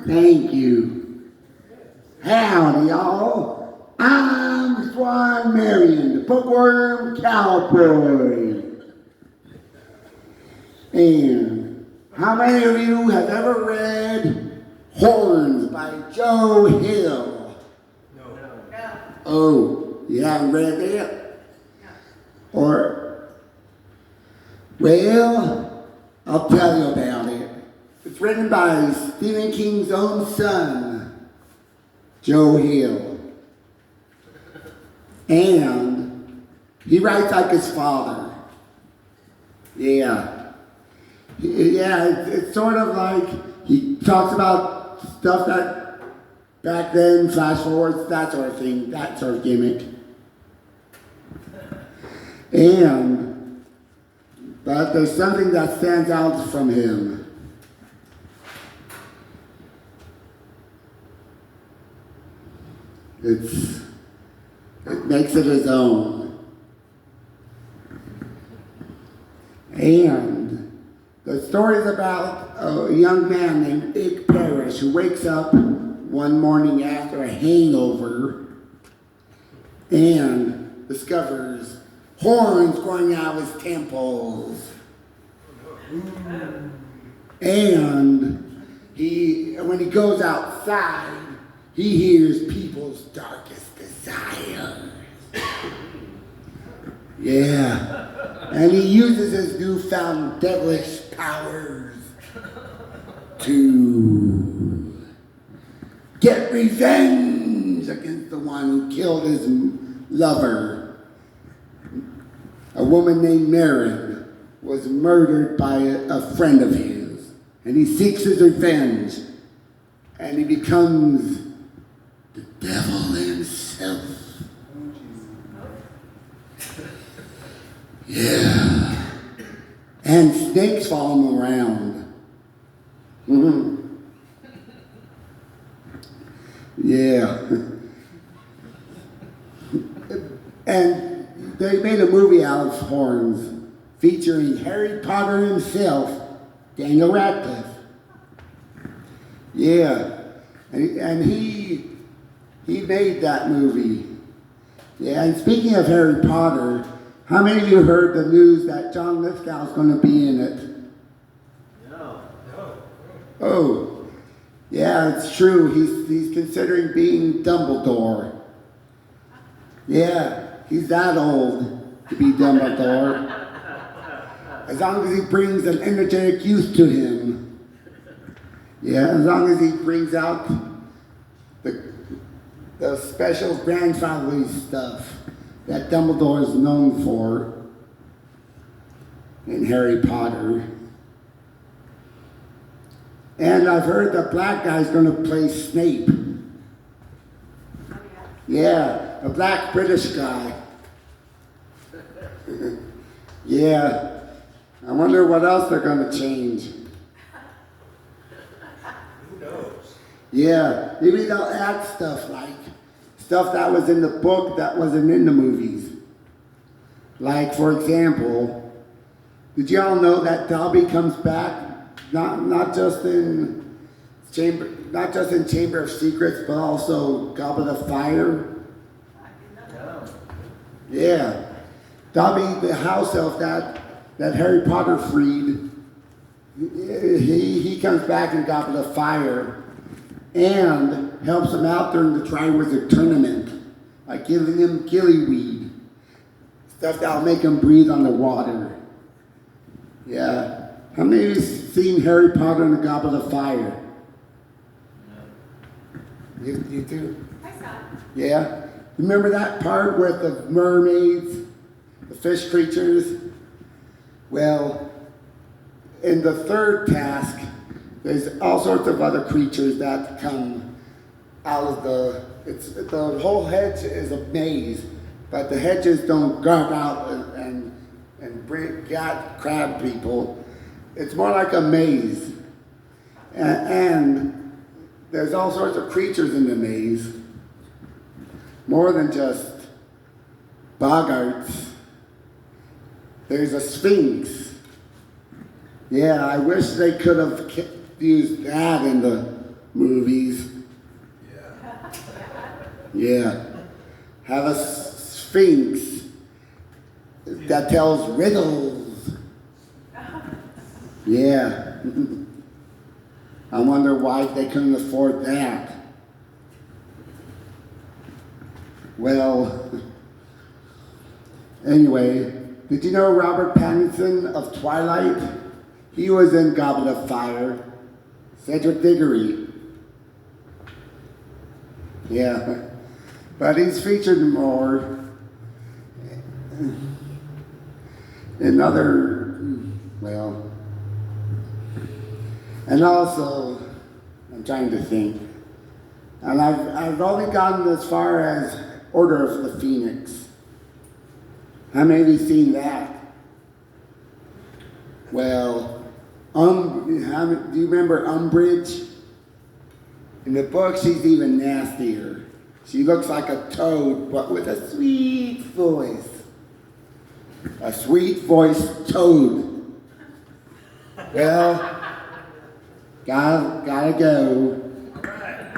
Thank you. Howdy, y'all. I'm Swan Marion, the bookworm cowboy. And how many of you have ever read Horns by Joe Hill? No. Oh, you haven't read that? Or, well, I'll tell you about it. It's written by Stephen King's own son, Joe Hill. And he writes like his father. Yeah. Yeah, it's sort of like he talks about stuff that back then, flash forwards, that sort of thing, that sort of gimmick. But there's something that stands out from him. It makes it his own. And the story is about a young man named Ike Parrish who wakes up one morning after a hangover and discovers horns growing out of his temples. And when he goes outside, he hears people's darkest desires. Yeah. And he uses his newfound devilish powers to get revenge against the one who killed his lover. A woman named Marion was murdered by a friend of his. And he seeks his revenge. And he becomes the devil himself. Yeah. And snakes follow him around. Mm-hmm. Yeah. And they made a movie out of horns featuring Harry Potter himself, Daniel Radcliffe. Yeah. And he made that movie. Yeah, and speaking of Harry Potter, how many of you heard the news that John Lithgow's going to be in it? No. Oh, yeah, it's true. He's considering being Dumbledore. Yeah, he's that old to be Dumbledore. As long as he brings an energetic youth to him. Yeah, as long as he brings out the special grandfatherly stuff that Dumbledore is known for in Harry Potter. And I've heard the black guy's going to play Snape. Yeah, a black British guy. Yeah, I wonder what else they're going to change. Who knows? Yeah, maybe they'll add stuff that was in the book that wasn't in the movies. Like, for example, did you all know that Dobby comes back not just in Chamber of Secrets, but also Goblet of Fire? No. Yeah, Dobby, the house elf that Harry Potter freed, he comes back in Goblet of Fire and helps him out during the Triwizard Tournament by giving him gillyweed, stuff that'll make him breathe on the water. Yeah. How many of you seen Harry Potter and the Goblet of Fire? No. You do? I saw it. Yeah? Remember that part with the mermaids, the fish creatures? Well, in the third task, there's all sorts of other creatures that come out of the whole hedge is a maze, but the hedges don't guard out and crab people. It's more like a maze. And there's all sorts of creatures in the maze, more than just boggarts. There's a sphinx. Yeah, I wish they could have used that in the movies. Yeah. Have a sphinx that tells riddles. Yeah. I wonder why they couldn't afford that. Well, anyway, did you know Robert Pattinson of Twilight? He was in Goblet of Fire. Cedric Diggory. Yeah. But he's featured more in other, well, and also, I'm trying to think, and I've only gotten as far as Order of the Phoenix. How many of you seen that? Well, do you remember Umbridge? In the book, she's even nastier. She looks like a toad, but with a sweet voice. A sweet voiced toad. Well, gotta go. All right.